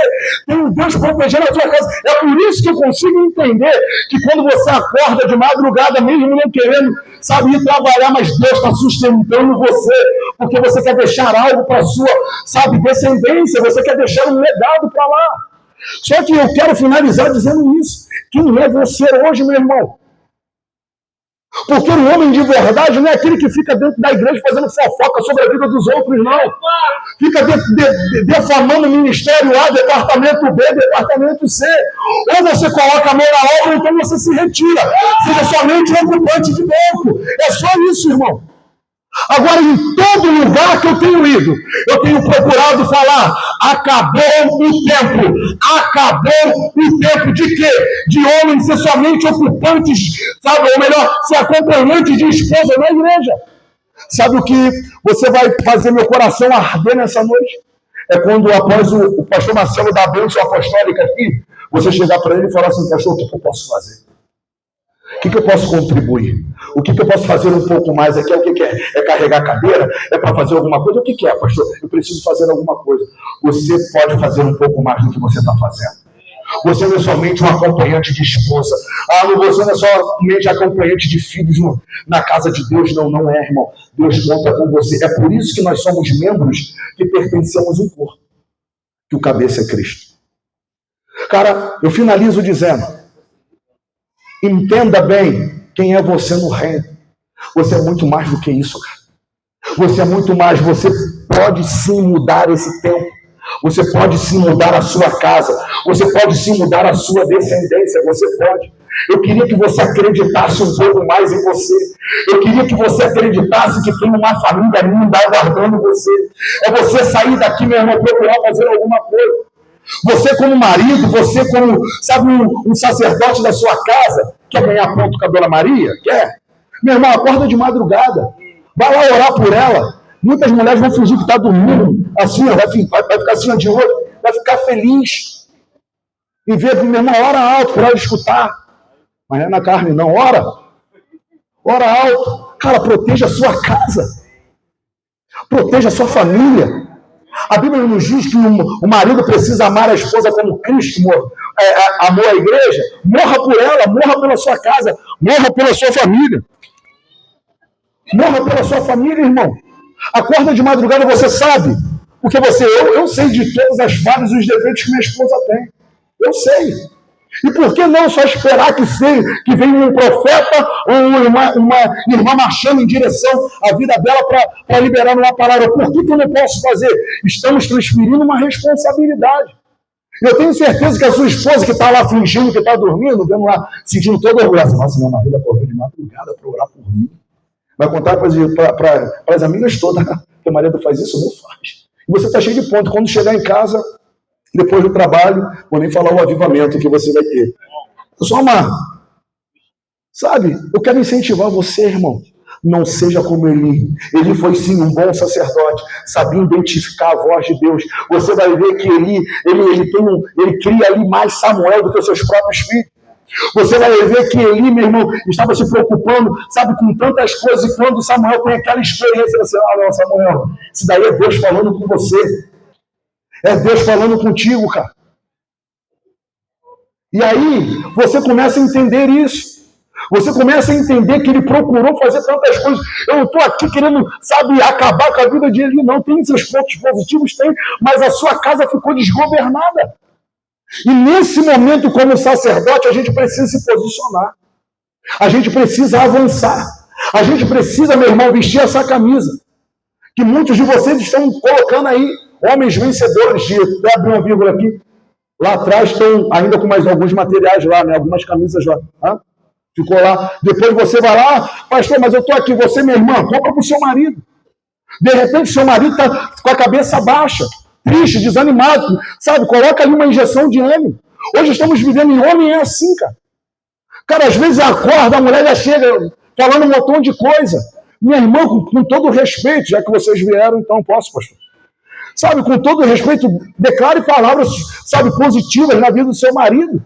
tem um Deus protegendo a sua casa. É por isso que eu consigo entender que quando você acorda de madrugada, mesmo não querendo, sabe, ir trabalhar, mas Deus está sustentando você, porque você quer deixar algo para a sua, sabe, descendência, você quer deixar um legado para lá. Só que eu quero finalizar dizendo isso. Quem é você hoje, meu irmão? Porque o homem de verdade não é aquele que fica dentro da igreja fazendo fofoca sobre a vida dos outros, não. Fica defamando o ministério A, departamento B, departamento C. Ou você coloca a mão na obra, ou então você se retira. Seja somente um ocupante de banco. É só isso, irmão. Agora, em todo lugar que eu tenho ido, eu tenho procurado falar, acabou o tempo. Acabou o tempo de quê? De homens ser somente ocupantes, sabe? Ou melhor, ser acompanhantes de esposa na igreja. Sabe o que você vai fazer meu coração arder nessa noite? É quando, após o pastor Marcelo dar a bênção apostólica aqui, você chegar para ele e falar assim, pastor, o que eu posso fazer? O que eu posso contribuir? O que eu posso fazer um pouco mais aqui? O que é? É carregar a cadeira? É para fazer alguma coisa? O que é, pastor? Eu preciso fazer alguma coisa. Você pode fazer um pouco mais do que você está fazendo. Você não é somente um acompanhante de esposa. Você não é somente acompanhante de filhos na casa de Deus. Não, não é, irmão. Deus conta com você. É por isso que nós somos membros que pertencemos a um corpo. Que o cabeça é Cristo. Cara, eu finalizo dizendo, entenda bem quem é você no reino. Você é muito mais do que isso, cara. Você é muito mais. Você pode sim mudar esse tempo. Você pode sim mudar a sua casa. Você pode sim mudar a sua descendência. Você pode. Eu queria que você acreditasse um pouco mais em você. Eu queria que você acreditasse que tem uma família linda aguardando você. É você sair daqui, meu irmão, procurar fazer alguma coisa. Você como marido, você como, sabe, um sacerdote da sua casa, quer ganhar ponto com a Dona Maria? Quer? Meu irmão, acorda de madrugada. Vai lá orar por ela. Muitas mulheres vão fingir que está dormindo, assim, vai ficar assim de olho, vai ficar feliz. E ver, meu irmão, ora alto para ela escutar. Mas não é na carne, não. Ora alto. Cara, proteja a sua casa. Proteja a sua família. A Bíblia nos diz que o marido precisa amar a esposa como Cristo amou a igreja. Morra por ela, morra pela sua casa, morra pela sua família. Morra pela sua família, irmão. Acorda de madrugada, você sabe. Porque eu sei de todas as falhas e os defeitos que minha esposa tem. Eu sei. E por que não só esperar que venha um profeta ou uma irmã marchando em direção à vida dela para liberar uma palavra? Por que eu não posso fazer? Estamos transferindo uma responsabilidade. Eu tenho certeza que a sua esposa que está lá fingindo que está dormindo, vendo lá, sentindo toda orgulhosa. Nossa, meu marido acordou de madrugada para orar por mim. Vai contar para as amigas todas que o marido faz isso? Não faz. E você está cheio de ponto. Quando chegar em casa, depois do trabalho, vou nem falar o avivamento que você vai ter. Eu só amar. Sabe? Eu quero incentivar você, irmão. Não seja como Eli. Ele foi sim um bom sacerdote. Sabia identificar a voz de Deus. Você vai ver que ele cria ali mais Samuel do que os seus próprios filhos. Você vai ver que Eli, meu irmão, estava se preocupando, sabe, com tantas coisas, e quando Samuel tem aquela experiência, você não, Samuel, isso daí é Deus falando com você. É Deus falando contigo, cara. E aí, você começa a entender isso. Você começa a entender que ele procurou fazer tantas coisas. Eu não estou aqui querendo, sabe, acabar com a vida de Eli, não. Tem seus pontos positivos, tem, mas a sua casa ficou desgovernada. E nesse momento, como sacerdote, a gente precisa se posicionar. A gente precisa avançar. A gente precisa, meu irmão, vestir essa camisa. Que muitos de vocês estão colocando aí, homens vencedores. Até abrir uma vírgula aqui. Lá atrás estão ainda com mais alguns materiais lá, né? Algumas camisas lá. Ficou lá. Depois você vai lá, pastor, mas eu estou aqui. Você, minha irmã, compra para o seu marido. De repente, seu marido está com a cabeça baixa. Triste, desanimado, sabe? Coloca ali uma injeção de ânimo. Hoje estamos vivendo em homem, é assim, cara. Cara, às vezes acorda, a mulher já chega falando um montão de coisa. Minha irmã, com todo respeito, já que vocês vieram, então posso, pastor. Sabe, com todo respeito, declare palavras, sabe, positivas na vida do seu marido.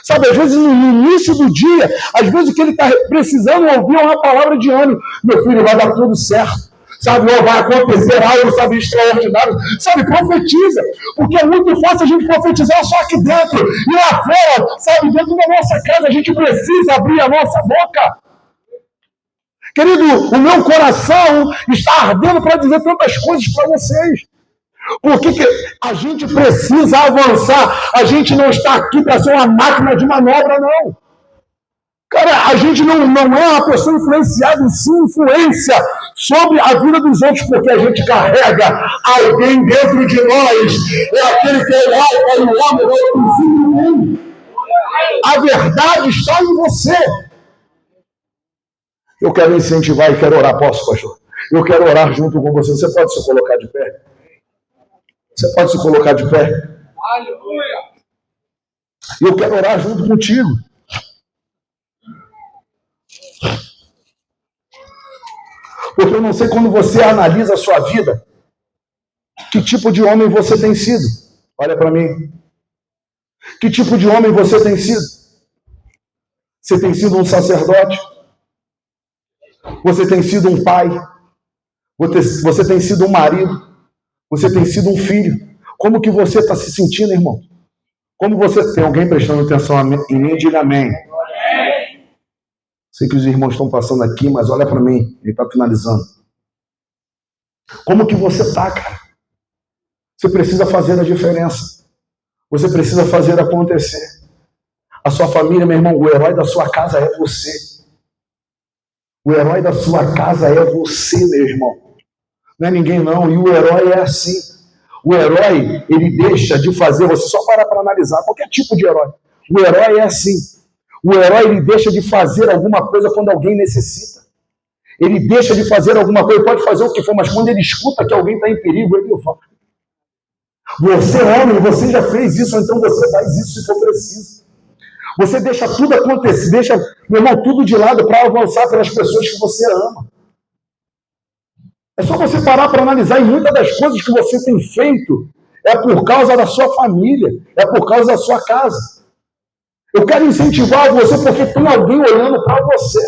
Sabe, às vezes no início do dia, às vezes o que ele está precisando ouvir é uma palavra de ânimo. Meu filho, vai dar tudo certo. Sabe, vai acontecer algo, sabe, extraordinário. Sabe, profetiza. Porque é muito fácil a gente profetizar só aqui dentro. E lá fora, sabe, dentro da nossa casa, a gente precisa abrir a nossa boca. Querido, o meu coração está ardendo para dizer tantas coisas para vocês. Porque a gente precisa avançar. A gente não está aqui para ser uma máquina de manobra, não. Cara, a gente não é uma pessoa influenciada, sim, influência sobre a vida dos outros, porque a gente carrega alguém dentro de nós. É aquele que é lá, é o homem, é o princípio do mundo. A verdade está em você. Eu quero incentivar e quero orar. Posso, pastor? Eu quero orar junto com você. Você pode se colocar de pé? Você pode se colocar de pé? Aleluia! Eu quero orar junto contigo. Porque eu não sei quando você analisa a sua vida, que tipo de homem você tem sido. Olha para mim. Que tipo de homem você tem sido? Você tem sido um sacerdote? Você tem sido um pai? Você tem sido um marido? Você tem sido um filho? Como que você está se sentindo, irmão? Como você tem alguém prestando atenção em mim, diga amém. Sei que os irmãos estão passando aqui, mas olha para mim, ele está finalizando. Como que você está, cara? Você precisa fazer a diferença. Você precisa fazer acontecer. A sua família, meu irmão, o herói da sua casa é você. O herói da sua casa é você, meu irmão. Não é ninguém não, e o herói é assim. O herói, ele deixa de fazer, você só para analisar qualquer tipo de herói. O herói é assim. O herói, ele deixa de fazer alguma coisa quando alguém necessita. Ele deixa de fazer alguma coisa, pode fazer o que for, mas quando ele escuta que alguém está em perigo, ele fala. Você é homem, você já fez isso, então você faz isso se for preciso. Você deixa tudo acontecer, deixa, meu irmão, tudo de lado para avançar pelas pessoas que você ama. É só você parar para analisar, e muitas das coisas que você tem feito é por causa da sua família, é por causa da sua casa. Eu quero incentivar você porque tem alguém olhando para você.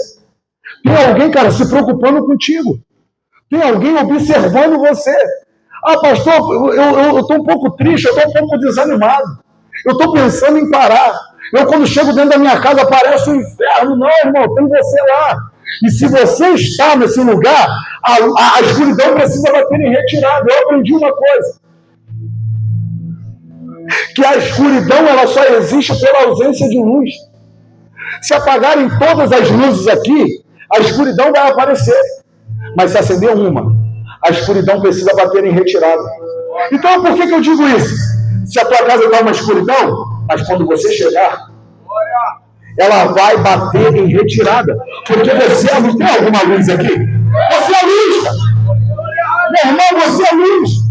Tem alguém, cara, se preocupando contigo. Tem alguém observando você. Ah, pastor, eu estou um pouco triste, eu estou um pouco desanimado. Eu estou pensando em parar. Eu, quando chego dentro da minha casa, parece um inferno. Não, irmão, tem você lá. E se você está nesse lugar, a escuridão precisa bater em retirada. Eu aprendi uma coisa. Que a escuridão ela só existe pela ausência de luz. Se apagarem todas as luzes aqui, a escuridão vai aparecer. Mas se acender uma, a escuridão precisa bater em retirada. Então, por que eu digo isso? Se a tua casa está uma escuridão, mas quando você chegar, ela vai bater em retirada. Porque você é luz. Tem alguma luz aqui? Você é luz, cara. Meu irmão, você é luz.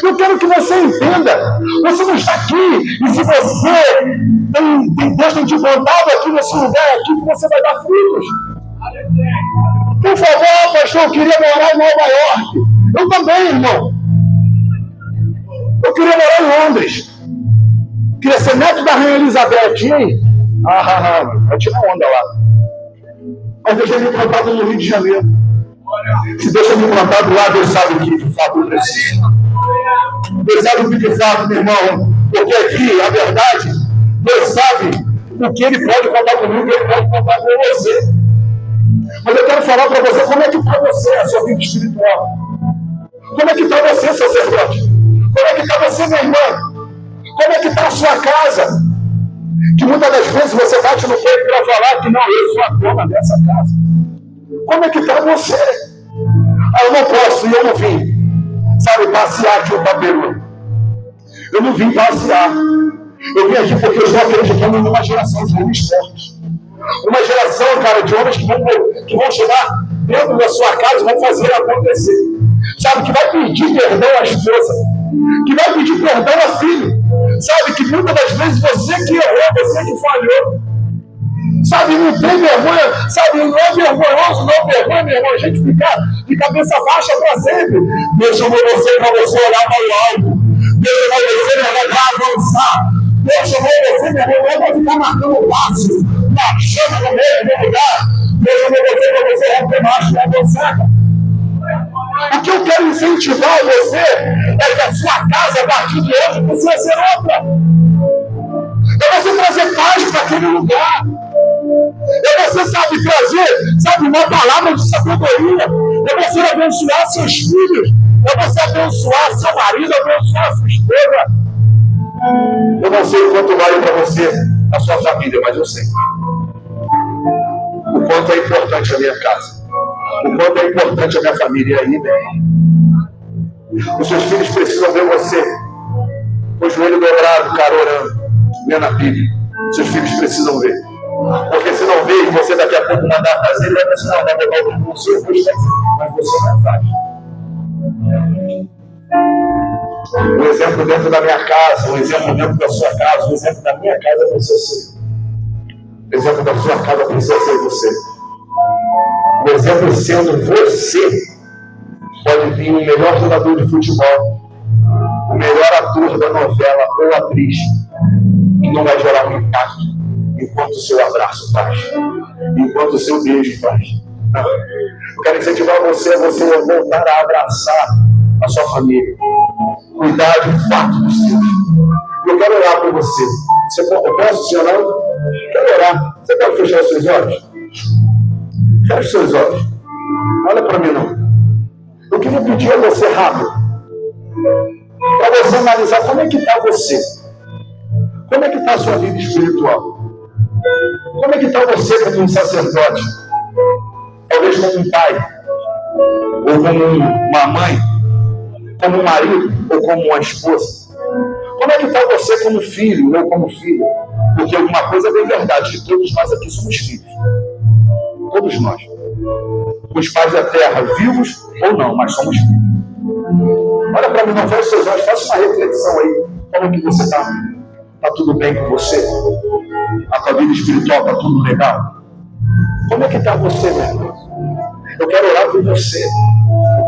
Eu quero que você entenda. Você não está aqui. E se você Deus tem te botado aqui nesse lugar, é aqui que você vai dar frutos. Por favor, pastor, eu queria morar em Nova York. Eu também, irmão. Eu queria morar em Londres. Queria ser neto da Rainha Elizabeth. E aí? Vai tirar onda lá. Mas Deus tem me plantado no Rio de Janeiro. Se Deus tem me plantado lá, Deus sabe o que de fato eu preciso. Deus sabe o que de fato, meu irmão. Porque aqui, a verdade, Deus sabe o que Ele pode contar comigo, o que Ele pode contar com você. Mas eu quero falar para você como é que está você, a sua vida espiritual. Como é que está você, sacerdote? Como é que está você, minha irmã? Como é que está a sua casa? Que muitas das vezes você bate no peito para falar que não, eu sou a dona dessa casa. Como é que está você? Eu não posso, e eu não vim, sabe, passear aqui no Peru. Eu não vim passear. Eu vim aqui porque eu estou acreditando numa geração de homens fortes. Uma geração, cara, de homens que vão chegar dentro da sua casa e vão fazer acontecer. Sabe, que vai pedir perdão à esposa. Que vai pedir perdão a filho. Sabe, que muitas das vezes você que errou, você que falhou. Sabe, não tem vergonha. Sabe, não é vergonhoso, não é vergonha, meu irmão, a gente ficar de cabeça baixa para sempre. Deus chamou você para você olhar para o alto. Deus chamou você, meu irmão, para avançar. Deus chamou você, meu irmão, não é para ficar marcando o passo, na chama no meio do lugar. Deus chamou você para você romper macho e avançar. O que eu quero incentivar você é que a sua casa, a partir de hoje, precisa ser outra. É você trazer paz para aquele lugar. É você, sabe, trazer, sabe, uma palavra de sabedoria. É você abençoar seus filhos. É você abençoar seu marido, abençoar sua esposa. Eu não sei o quanto vale para você a sua família, mas eu sei. O quanto é importante a minha casa. O quanto é importante a minha família aí, né? Os seus filhos precisam ver você com o joelho dobrado, cara, orando, lendo a Bíblia. Seus filhos precisam ver. Porque se não ver e você daqui a pouco mandar fazer, ele vai pensar, não, vai botar o seu, mas você não faz. Um exemplo dentro da minha casa, um exemplo dentro da sua casa, um exemplo da minha casa precisa ser eu. O exemplo da sua casa precisa ser você. O exemplo sendo você, pode vir o melhor jogador de futebol, o melhor ator da novela ou atriz, que não vai gerar um impacto enquanto o seu abraço faz, enquanto o seu beijo faz. Não. Eu quero incentivar você a você voltar a abraçar a sua família, cuidar de fato dos seus. Eu quero orar por você. Eu posso, senhor? Quero orar. Você pode fechar os seus olhos? Feche os seus olhos. Olha para mim, não. Eu queria pedir a você rápido, para você analisar como é que está você. Como é que está a sua vida espiritual? Como é que está você como um sacerdote? Talvez como um pai, ou como uma mãe, como um marido, ou como uma esposa? Como é que está você como filho ou como filha? Porque alguma coisa é bem verdade, que todos nós aqui somos filhos. Todos nós. Os pais da terra, vivos ou não, mas somos filhos. Olha para mim, não feche seus olhos, faça uma reflexão aí. Como é que você está? Está tudo bem com você? A tua vida espiritual está tudo legal? Como é que está você, meu irmão? Eu quero orar por você.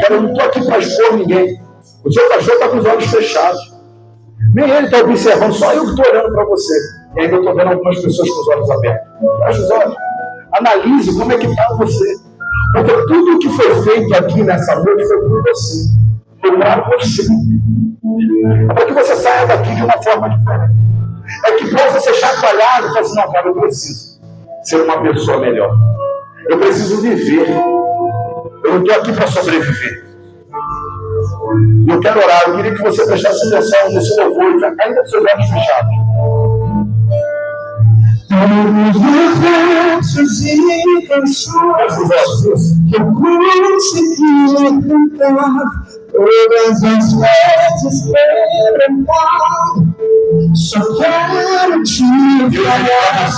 Eu não estou aqui para expor ninguém. O seu pastor está com os olhos fechados. Nem ele está observando, só eu que estou olhando para você. E ainda estou vendo algumas pessoas com os olhos abertos. Feche os olhos. Analise como é que está você. Porque tudo que foi feito aqui nessa noite foi por você. Foi para você. É para que você saia daqui de uma forma diferente. É que possa ser chacoalhado e falar assim, não, cara, eu preciso ser uma pessoa melhor. Eu preciso viver. Eu não estou aqui para sobreviver. Eu quero orar. Eu queria que você prestasse atenção nesse louvor e ainda com seus olhos fechados. Todos os versos e canções que eu consegui cantar, todas as vezes quebrantar, só quero te falar.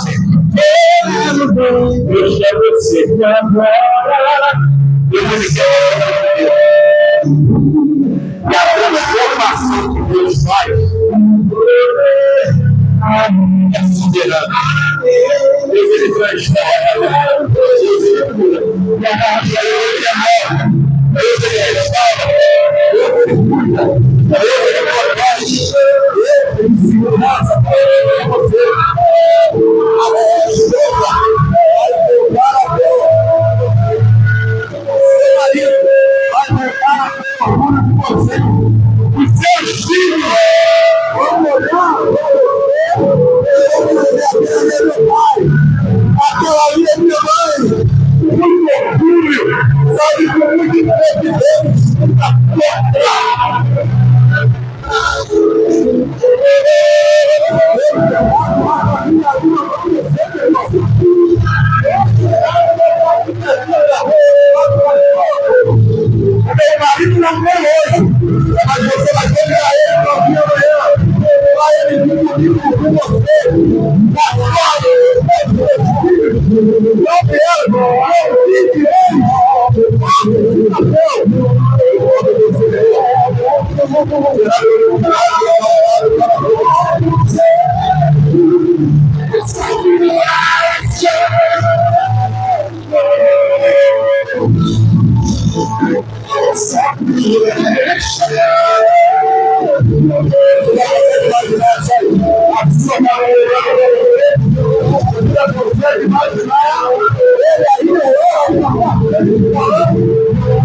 Quero bem, Deus é você agora. Deus é e a transformação que Deus faz é soberana. Deus ele transforma, Deus ele cura, Deus ele amor, Deus ele restaura, Deus ele cuida, Deus ele protege, Deus ele segurança para você. A esposa vai voltar a Deus. Seu marido vai voltar a orgulho de você. Os seus filhos vão olhar. Aquela ali é minha mãe. Muito orgulho. Sabe com muito independença. Meu marido não vem hoje, mas você vai ter para ele no dia amanhã. Vai ele vir comigo com você. Na glória dos meus filhos. Não quero, não fique ele.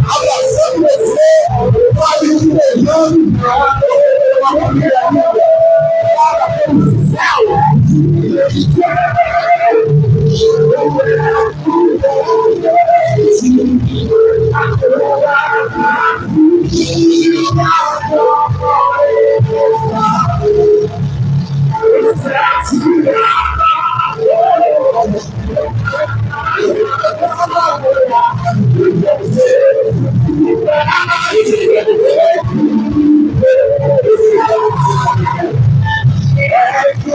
Abraçando você, quase te beijando, uma família amiga, para pelo céu. Você